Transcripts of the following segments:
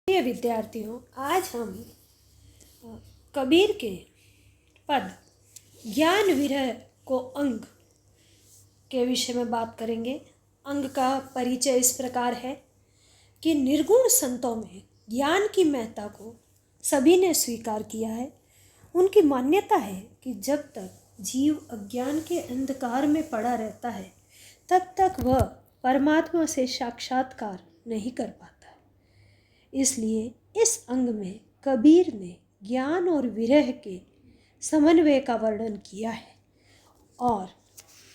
प्रिय विद्यार्थियों, आज हम कबीर के पद ज्ञान विरह को अंग के विषय में बात करेंगे। अंग का परिचय इस प्रकार है कि निर्गुण संतों में ज्ञान की महत्ता को सभी ने स्वीकार किया है। उनकी मान्यता है कि जब तक जीव अज्ञान के अंधकार में पड़ा रहता है तब तक वह परमात्मा से साक्षात्कार नहीं कर पाता। इसलिए इस अंग में कबीर ने ज्ञान और विरह के समन्वय का वर्णन किया है और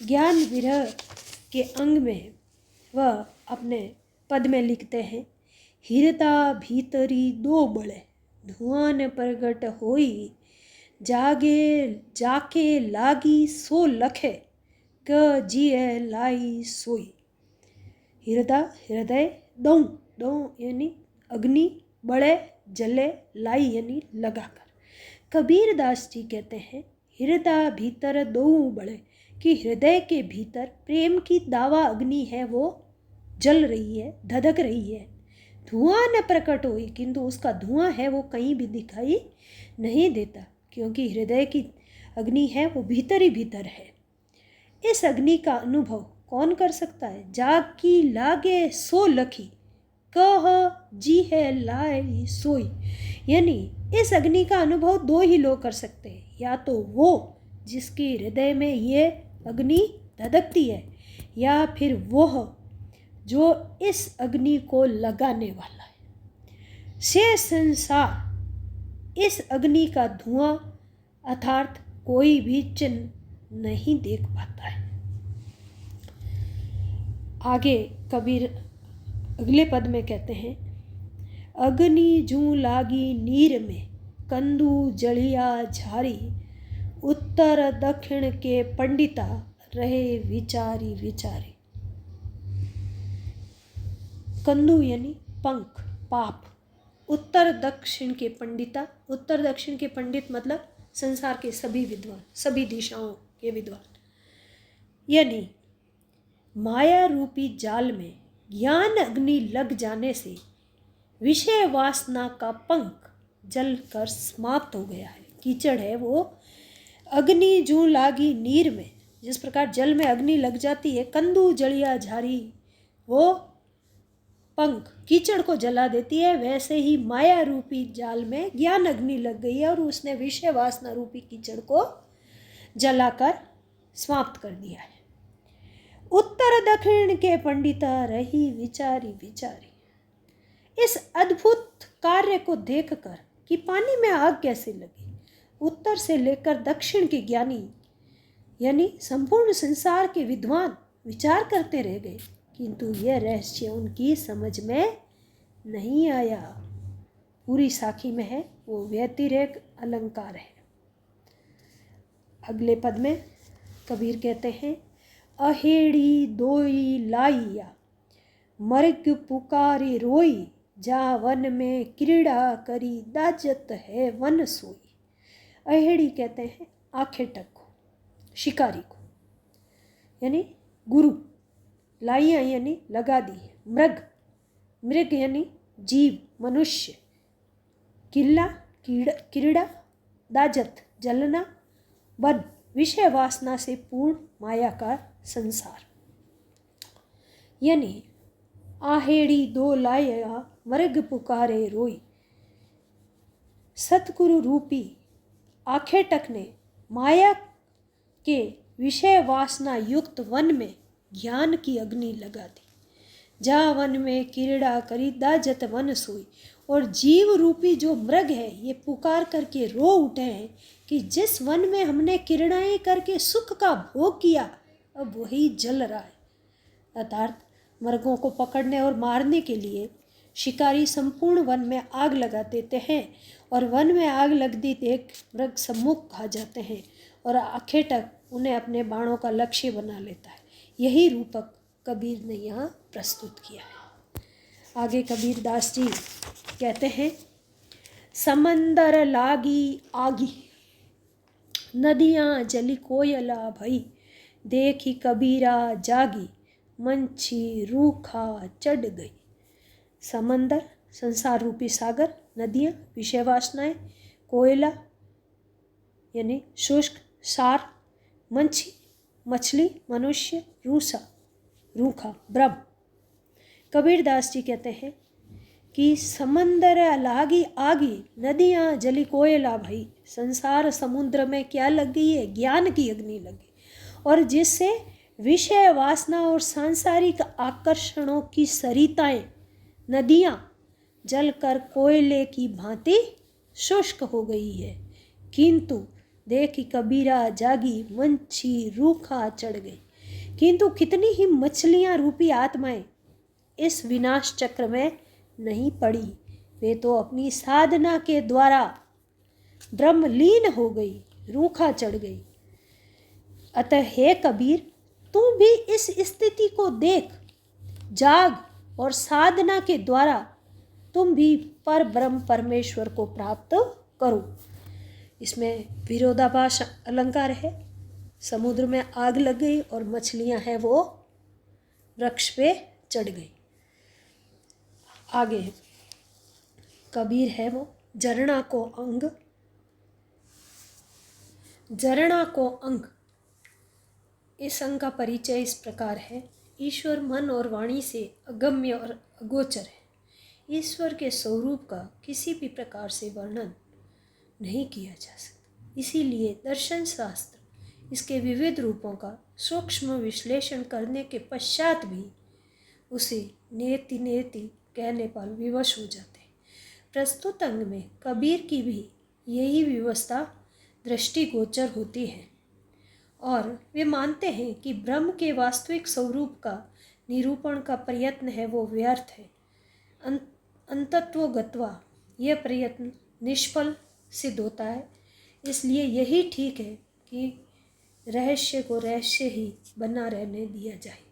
ज्ञान विरह के अंग में वह अपने पद में लिखते हैं, हिरता भीतरी दो बड़े धुआं न प्रगट होई, जागे जाके लागी सो लखे क जिए लाई सोई। हृदय दो यानी अग्नि, बड़े जले, लाई यानी लगाकर। कबीर दास जी कहते हैं, हृदय भीतर दो बड़े, कि हृदय के भीतर प्रेम की दावा अग्नि है, वो जल रही है, धधक रही है। धुआं न प्रकट हुई, किंतु उसका धुआं है वो कहीं भी दिखाई नहीं देता, क्योंकि हृदय की अग्नि है वो भीतर ही भीतर है। इस अग्नि का अनुभव कौन कर सकता है? जाग की लागे सो लखी कह जी है लाई सोई, यानी इस अग्नि का अनुभव दो ही लोग कर सकते हैं, या तो वो जिसकी हृदय में ये अग्नि धधकती है, या फिर वह जो इस अग्नि को लगाने वाला है। से संसार इस अग्नि का धुआं अर्थात कोई भी चिन्ह नहीं देख पाता है। आगे कबीर अगले पद में कहते हैं, अग्नि जू लागी नीर में कंदू जलिया झारी, उत्तर दक्षिण के पंडिता रहे विचारी विचारी। कंदू यानी पंख, पाप। उत्तर दक्षिण के पंडिता, उत्तर दक्षिण के पंडित मतलब संसार के सभी विद्वान, सभी दिशाओं के विद्वान। यानी माया रूपी जाल में ज्ञान अग्नि लग जाने से विषय वासना का पंख जलकर समाप्त हो गया है। कीचड़ है वो अग्नि जू लागी नीर में, जिस प्रकार जल में अग्नि लग जाती है, कंदू जलिया झारी वो पंख कीचड़ को जला देती है, वैसे ही माया रूपी जाल में ज्ञान अग्नि लग गई है और उसने विषय वासना रूपी कीचड़ को जलाकर समाप्त कर दिया है। उत्तर दक्षिण के पंडिता रही विचारी विचारी। इस अद्भुत कार्य को देखकर कि पानी में आग कैसे लगी, उत्तर से लेकर दक्षिण के ज्ञानी यानी संपूर्ण संसार के विद्वान विचार करते रह गए, किंतु यह रहस्य उनकी समझ में नहीं आया। पूरी साखी में है वो व्यतिरेक अलंकार है। अगले पद में कबीर कहते हैं, अहेड़ी दोई लाइया मर्ग पुकारी रोई, जा वन में क्रीड़ा करी दाजत है वन सोई। अहेड़ी कहते हैं आखेटक को, शिकारी को, यानी गुरु। लाइया यानी लगा दी है। मृग यानी जीव, मनुष्य। किल्ला क्रीड़ा, दाजत जलना, वन विषय वासना से पूर्ण माया का संसार। यानी आहेड़ी दो लाया मृग पुकारे रोई। सतगुरु रूपी आखेटक ने माया के विषय वासना युक्त वन में ज्ञान की अग्नि लगा दी। जा वन में क्रीड़ा करी दाजत वन सोई। और जीव रूपी जो मृग है ये पुकार करके रो उठे हैं कि जिस वन में हमने क्रीड़ाएं करके सुख का भोग किया अब वही जल रहा है। अर्थात मृगों को पकड़ने और मारने के लिए शिकारी संपूर्ण वन में आग लगा देते हैं और वन में आग लगती देख मृग सम्मुख आ जाते हैं और आखेटक उन्हें अपने बाणों का लक्ष्य बना लेता है। यही रूपक कबीर ने यहाँ प्रस्तुत किया है। आगे कबीर दास जी कहते हैं, समंदर लागी आगी नदियाँ जली कोयला भई, देखी कबीरा जागी मंछी रूखा चढ़ गई। समंदर संसार रूपी सागर, नदियाँ विषय वासनाएं, कोयला यानी शुष्क, सार मछली, मनुष्य, रूखा ब्रह्म। कबीरदास जी कहते हैं कि समंदर लागी आगी, नदियाँ जली कोयला भई। संसार समुद्र में क्या लग गई है? ज्ञान की अग्नि लगी, और जिससे विषय वासना और सांसारिक आकर्षणों की सरिताएं, नदियाँ जलकर कोयले की भांति शुष्क हो गई है। किंतु देखी कबीरा जागी, मंछी रूखा चढ़ गई। किंतु कितनी ही मछलियां रूपी आत्माएं इस विनाश चक्र में नहीं पड़ी, वे तो अपनी साधना के द्वारा ब्रह्मलीन हो गई, रूखा चढ़ गई। अतः हे कबीर, तू भी इस स्थिति को देख, जाग, और साधना के द्वारा तुम भी पर ब्रह्म परमेश्वर को प्राप्त करो। इसमें विरोधाभास अलंकार है। समुद्र में आग लग गई और मछलियां हैं वो वृक्ष पे चढ़ गई। आगे कबीर है वो जरणा को अंग। इस अंग का परिचय इस प्रकार है। ईश्वर मन और वाणी से अगम्य और अगोचर है। ईश्वर के स्वरूप का किसी भी प्रकार से वर्णन नहीं किया जा सकता। इसीलिए दर्शन शास्त्र इसके विविध रूपों का सूक्ष्म विश्लेषण करने के पश्चात भी उसे नेति नेति कहने पर विवश हो जाते हैं। प्रस्तुत अंग में कबीर की भी यही व्यवस्था दृष्टिगोचर होती है, और वे मानते हैं कि ब्रह्म के वास्तविक स्वरूप का निरूपण का प्रयत्न है वो व्यर्थ है। अंतत्व गत्वा यह प्रयत्न निष्फल सिद्ध होता है। इसलिए यही ठीक है कि रहस्य को रहस्य ही बना रहने दिया जाए।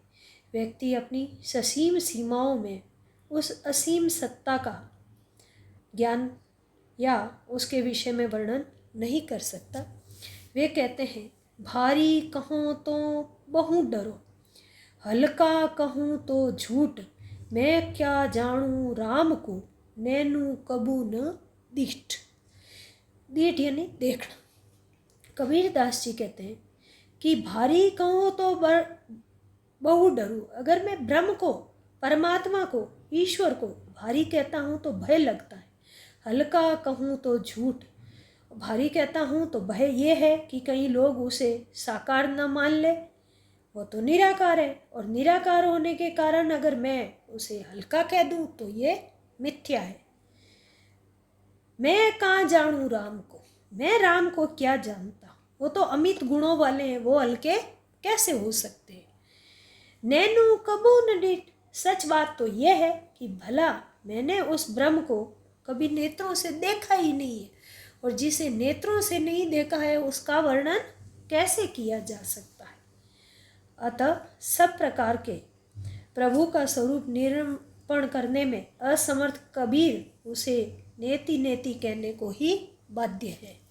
व्यक्ति अपनी ससीम सीमाओं में उस असीम सत्ता का ज्ञान या उसके विषय में वर्णन नहीं कर सकता। वे कहते हैं, भारी कहूँ तो बहु डरो, हल्का कहूँ तो झूठ, मैं क्या जानूँ राम को, नैनू कबू न दीठ। दीठ यानी देखना। कबीरदास जी कहते हैं कि भारी कहूँ तो बहु डरूँ। अगर मैं ब्रह्म को, परमात्मा को, ईश्वर को भारी कहता हूँ तो भय लगता है। हल्का कहूँ तो झूठ, भारी कहता हूँ तो भय ये है कि कई लोग उसे साकार न मान ले, वो तो निराकार है, और निराकार होने के कारण अगर मैं उसे हल्का कह दूँ तो ये मिथ्या है। मैं कहाँ जानूँ राम को, मैं राम को क्या जानता, वो तो अमित गुणों वाले हैं, वो हल्के कैसे हो सकते हैं। नैनू कबू न डिठ, सच बात तो यह है कि भला मैंने उस ब्रह्म को कभी नेत्रों से देखा ही नहीं है, और जिसे नेत्रों से नहीं देखा है उसका वर्णन कैसे किया जा सकता है। अतः सब प्रकार के प्रभु का स्वरूप निरूपण करने में असमर्थ कबीर उसे नेति नेति कहने को ही बाध्य है।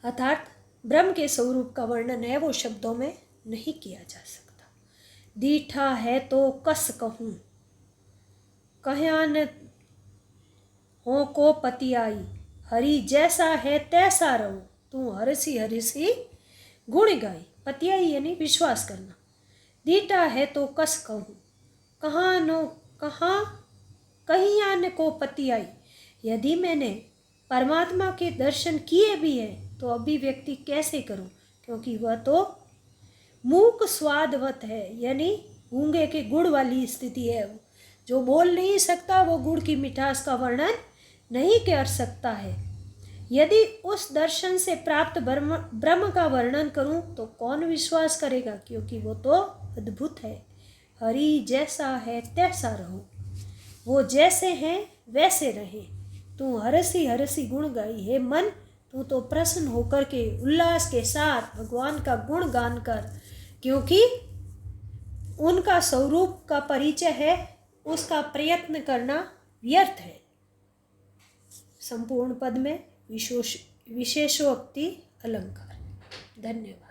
अर्थात ब्रह्म के स्वरूप का वर्णन है वो शब्दों में नहीं किया जा सकता। दीठा है तो कस कहूँ, कहयान हो को पति आई, हरि जैसा है तैसा रहो, तू हरसी हरसी गुण गाई। पतियाई यानी विश्वास करना। दीठा है तो कस कहूँ, कहियान को पति आई। यदि मैंने परमात्मा के दर्शन किए भी हैं तो अभिव्यक्ति कैसे करूं, क्योंकि वह तो मूक स्वादवत है, यानी गूंगे के गुड़ वाली स्थिति है। जो बोल नहीं सकता वो गुड़ की मिठास का वर्णन नहीं कर सकता है। यदि उस दर्शन से प्राप्त ब्रह्म का वर्णन करूं तो कौन विश्वास करेगा, क्योंकि वो तो अद्भुत है। हरि जैसा है तैसा रहो, वो जैसे हैं वैसे रहे। तू हरसी हरसी गुण गाई, हे मन तू तो प्रसन्न होकर के उल्लास के साथ भगवान का गुण गान कर, क्योंकि उनका स्वरूप का परिचय है, उसका प्रयत्न करना व्यर्थ है। संपूर्ण पद में विशेषोक्ति अलंकार। धन्यवाद।